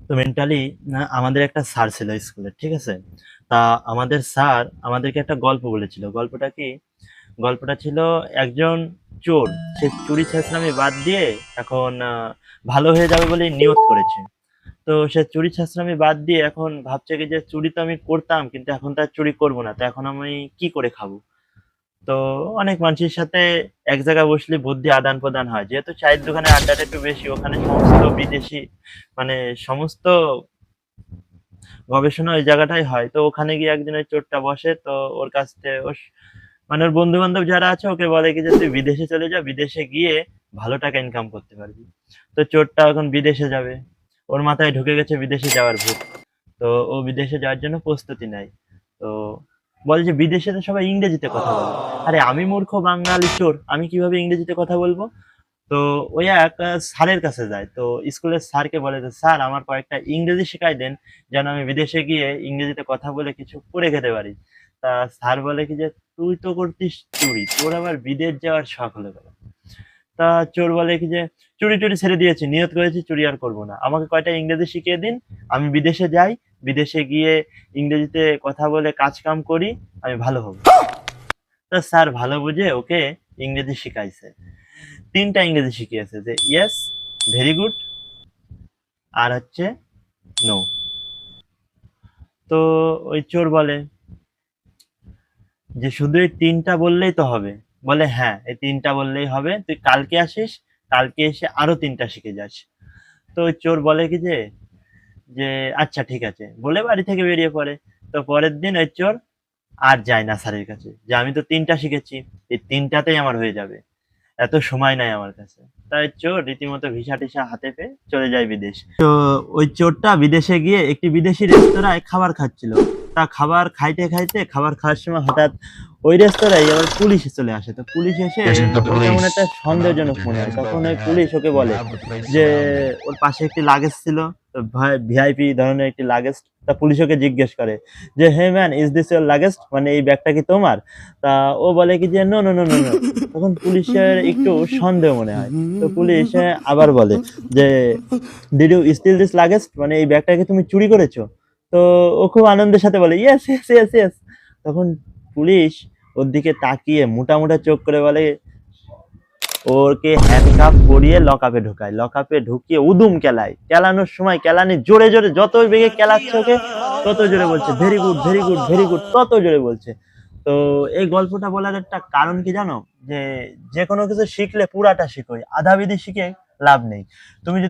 তো মেন্টালি আমাদের একটা স্যার ছিল স্কুলে, ঠিক আছে? তা আমাদের স্যার আমাদেরকে একটা গল্প বলেছিল। গল্পটা কি? গল্পটা ছিল একজন চোর। সে চুরি ছেঁচড়ামি বাদ দিয়ে এখন ভালো হয়ে যাবে বলে নিয়ত করেছে। তো সে চুরি ছেঁচড়ামি বাদ দিয়ে এখন ভাবছে কি যে চুরি তো আমি করতাম কিন্তু এখন তো আর চুরি করব না। তো এখন আমি কি করে খাবো? তো অনেক মানুষের সাথে এক জায়গায় বসলে বুদ্ধি আদান-প্রদান হয়। যেহেতু চায়ের দোকানের আড্ডাটা একটু বেশি, ওখানে সমস্ত বিদেশি মানে সমস্ত গবেষণা ওই জায়গাটাই হয়। তো ওখানে গিয়ে একদিন ওই চোরটা বসে, তো ওর কাছ থেকে মানে ওর বন্ধু-বান্ধব যারা আছে ওকে বলে কি যে, "তুই বিদেশে চলে যা। বিদেশে গিয়ে ভালো টাকা ইনকাম করতে পারবি।" তো চোরটা এখন বিদেশে যাবে। ওর মাথায় ঢুকে গেছে বিদেশে যাওয়ার ভূত। তো ও বিদেশে যাওয়ার জন্য প্রস্তুতি নেয়। তো বলে যে, "বিদেশে তো সবাই ইংরেজিতে কথা বলে।" আরে আমি মূর্খ বাঙালি চোর, আমি কিভাবে ইংরেজিতে কথা বলবো? তো ওই এক স্যারের কাছে যায়। তো স্কুলের স্যারকে বলে যে, "স্যার আমার কয়েকটা ইংরেজি শিখাই দেন, যেন আমি বিদেশে গিয়ে ইংরেজিতে কথা বলে কিছু করে খেতে পারি।" তা স্যার বলে কি যে, "তুই তো করতিস চুরি, তোর আবার বিদেশ যাওয়ার শখ হলো কেন?" তা চোর বলে কি যে, "চুরি-টুরি ছেড়ে দিয়েছি, নিয়ত করেছি চুরি আর করব না। আমাকে কয়টা ইংরেজি শিখিয়ে দিন, আমি বিদেশে যাই, বিদেশে গিয়ে ইংরেজিতে কথা বলে কাজ-কাম করি, আমি ভালো হব।" তো স্যার ভালো বুঝে ওকে ইংরেজি শিখাইছে। ৩ টা ইংরেজি শিখিয়েছে যে ইয়েস, ভেরি গুড আর হচ্ছে নো। তো ওই চোর বলে যে শুধু এই ৩ টা বললেই তো হবে? বলে হ্যাঁ, এই ৩ টা বললেই হবে। তুই কালকে আসিস, কালকে এসে আরো ৩ টা শিখে যাস। তো ওই চোর বলে কি যে আচ্ছা ঠিক আছে। বলে বাড়ি থেকে বেরিয়ে পড়ে। তো পরের দিন ওই চোর আর যায় না স্যারের কাছে। যে আমি তো ৩ টা শিখেছি। এই ৩ টাতেই আমার হয়ে যাবে। এত সময় নাই আমার কাছে। তাই চোর রীতিমতো ভিসা-টিসা হাতে পেয়ে চলে যায় বিদেশে। তো ওই চোরটা বিদেশে গিয়ে একটি বিদেশি রেস্তোরাঁয় খাবার খাচ্ছিল। তা খাবার খাইতে, খাইতে খাবার খাওয়ার সময় হঠাৎ ওই রেস্তোরাঁয় আবার পুলিশ চলে আসে। তো পুলিশ এসে Getting the ওর কেমন police. একটা সন্দেহজনক মনে হয়। তখন ওই পুলিশ ওকে বলে যে ওর পাশে একটি লাগেজ ছিল। তো ভিআইপি ধরনের একটি লাগেজ। তা পুলিশ ওকে জিজ্ঞেস করে যে, "hey man, is this your luggage?" মানে এই ব্যাগটা কি তোমার? তা ও বলে কি যে, "no, no, no, no, no." তখন পুলিশের একটু সন্দেহ মনে হয়। তো পুলিশ আবার বলে যে, "did you steal this luggage?" মানে এই ব্যাগটা কি তুমি চুরি করেছো? তো ও খুব আনন্দের সাথে বলে, "ইয়েস, ইয়েস, ইয়েস, ইয়েস।" তখন পুলিশ ওর দিকে তাকিয়ে মোটা, মোটা চোখ করে বলে, ওকে হ্যান্ডকাপ পরিয়ে লকআপে ঢোকায়। লকআপে ঢুকিয়ে উদুম কেলায়। কেলানোর সময় কেলানি জোরে, জোরে যত বেগে কেলাচ্ছে ওকে, তত জোরে বলছে, "very good, very good, very good." তত জোরে বলছে। তো এই গল্পটা বলার একটা কারণ কি জানো? যে যেকোনো কিছু শিখলে পুরাটা শিখো। আধা-আধি শিখে লাভ নেই। তুমি যদি